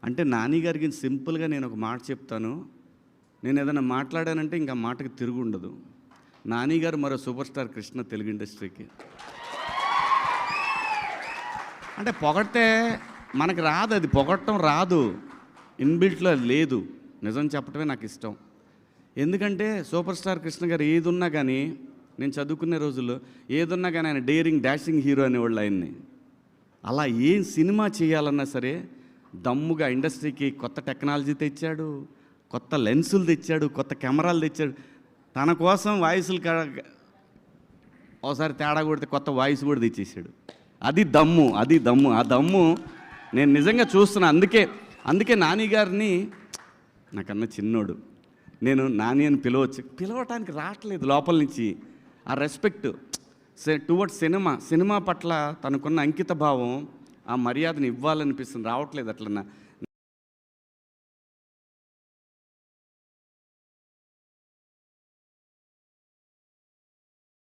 అంటే నాని గారికి సింపుల్గా నేను ఒక మాట చెప్తాను. నేను ఏదైనా మాట్లాడానంటే ఇంకా మాటకి తిరుగు ఉండదు. నాని గారు మరో సూపర్ స్టార్ కృష్ణ తెలుగు ఇండస్ట్రీకి. అంటే పొగడితే మనకు రాదు, అది పొగడటం రాదు, ఇన్బిల్ట్లో అది లేదు. నిజం చెప్పడమే నాకు ఇష్టం. ఎందుకంటే సూపర్ స్టార్ కృష్ణ గారు ఏది ఉన్నా కానీ, నేను చదువుకునే రోజుల్లో ఏదున్నా కానీ ఆయన డేరింగ్ డాషింగ్ హీరో అనేవాళ్ళు ఆయన్ని. అలా ఏం సినిమా చేయాలన్నా సరే దమ్ముగా ఇండస్ట్రీకి కొత్త టెక్నాలజీ తెచ్చాడు, కొత్త లెన్సులు తెచ్చాడు, కొత్త కెమెరాలు తెచ్చాడు. తన కోసం వాయిస్లు ఒకసారి తేడా కొడితే కొత్త వాయిస్ కూడా తెచ్చేసాడు. అది దమ్ము, అది దమ్ము. ఆ దమ్ము నేను నిజంగా చూస్తున్నా. అందుకే నాని గారిని, నాకన్నా చిన్నోడు, నేను నాని అని పిలవటానికి రావట్లేదు లోపల నుంచి. ఆ రెస్పెక్ట్ టువర్డ్స్ సినిమా పట్ల తనకున్న అంకిత భావం, ఆ మర్యాదను ఇవ్వాలనిపిస్తుంది, రావట్లేదు అట్లన్నా.